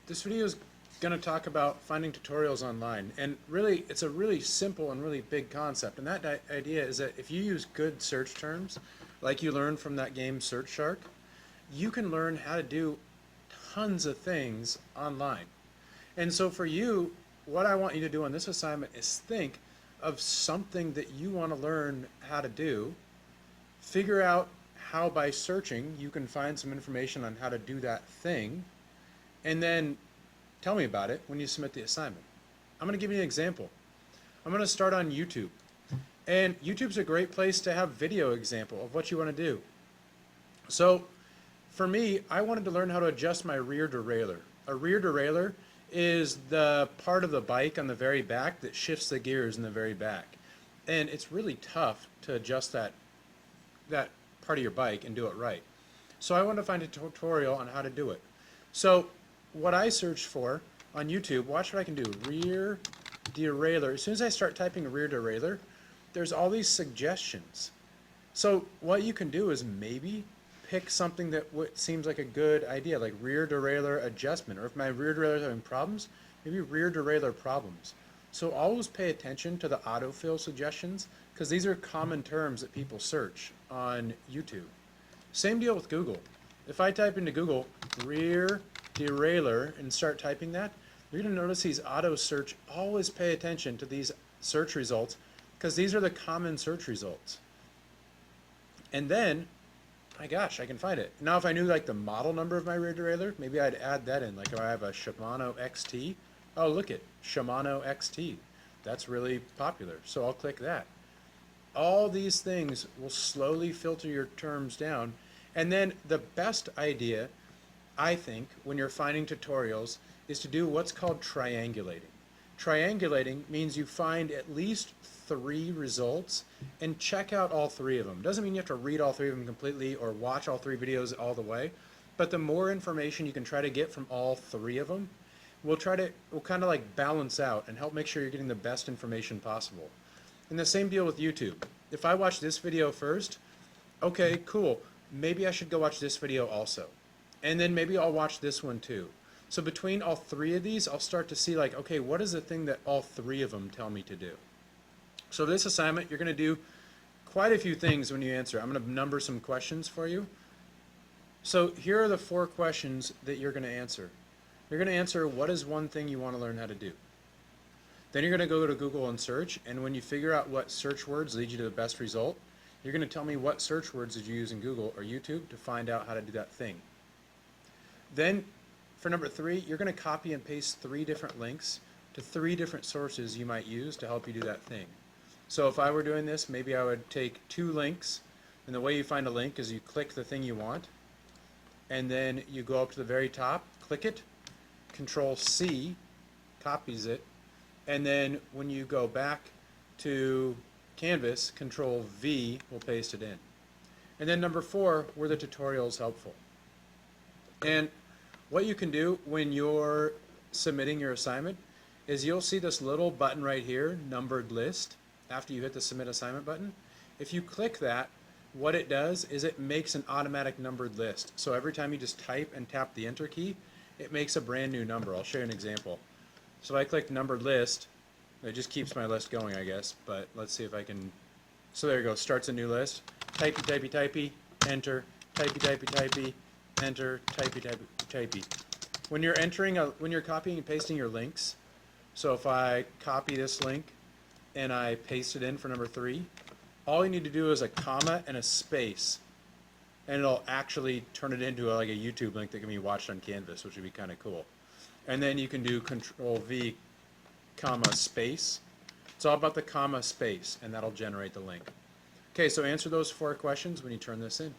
This video is going to talk about finding tutorials online, and really it's a really simple and really big concept, and that idea is that if you use good search terms like you learned from that game Surfshark, you can learn how to do tons of things online. And so for you, what I want you to do on this assignment is think of something that you want to learn how to do, figure out how by searching you can find some information on how to do that thing, and then tell me about it when you submit the assignment. I'm going to give you an example. I'm going to start on YouTube. And YouTube's a great place to have video example of what you want to do. So for me, I wanted to learn how to adjust my rear derailleur. A rear derailleur is the part of the bike on the very back that shifts the gears in the very back. And it's really tough to adjust that part of your bike and do it right. So I wanted to find a tutorial on how to do it. So what I searched for on YouTube, watch what I can do. Rear derailleur. As soon as I start typing rear derailleur, there's all these suggestions. So what you can do is maybe pick something that seems like a good idea, like rear derailleur adjustment, or if my rear derailleur is having problems, maybe rear derailleur problems. So always pay attention to the autofill suggestions, because these are common terms that people search on YouTube. Same deal with Google. If I type into Google rear derailleur and start typing that, you're going to notice these auto search. Always pay attention to these search results, because these are the common search results. And then, my gosh, I can find it. Now if I knew like the model number of my rear derailleur, maybe I'd add that in. Like if I have a Shimano XT, oh look at Shimano XT. That's really popular, so I'll click that. All these things will slowly filter your terms down. And then the best idea, I think, when you're finding tutorials is to do what's called triangulating. Triangulating means you find at least 3 results and check out all 3 of them. Doesn't mean you have to read all 3 of them completely or watch all 3 videos all the way, but the more information you can try to get from all 3 of them will kind of like balance out and help make sure you're getting the best information possible. And the same deal with YouTube. If I watch this video first, okay, cool, maybe I should go watch this video also. And then maybe I'll watch this one too. So between all 3 of these, I'll start to see like, okay, what is the thing that all 3 of them tell me to do? So this assignment, you're going to do quite a few things when you answer. I'm going to number some questions for you. So here are the 4 questions that you're going to answer. You're going to answer, what is one thing you want to learn how to do? Then you're going to go to Google and search, and when you figure out what search words lead you to the best result, you're going to tell me what search words did you use in Google or YouTube to find out how to do that thing. Then for number 3, you're going to copy and paste 3 different links to 3 different sources you might use to help you do that thing. So if I were doing this, maybe I would take 2 links, and the way you find a link is you click the thing you want, and then you go up to the very top, click it, Control C copies it, and then when you go back to Canvas, Control V will paste it in. And then number 4, were the tutorials helpful? And what you can do when you're submitting your assignment is you'll see this little button right here, numbered list, after you hit the submit assignment button. If you click that, what it does is it makes an automatic numbered list. So every time you just type and tap the enter key, it makes a brand new number. I'll show you an example. So if I click numbered list, it just keeps my list going, I guess, but let's see if I can. So there you go, starts a new list. Typey, typey, typey, enter, typey, typey, typey, enter, typey, typey, typey. When you're when you're copying and pasting your links, so if I copy this link and I paste it in for number 3, all you need to do is a comma and a space, and it'll actually turn it into like a YouTube link that can be watched on Canvas, which would be kind of cool. And then you can do Control V, comma, space. It's all about the comma space, and that'll generate the link. Okay, so answer those 4 questions when you turn this in.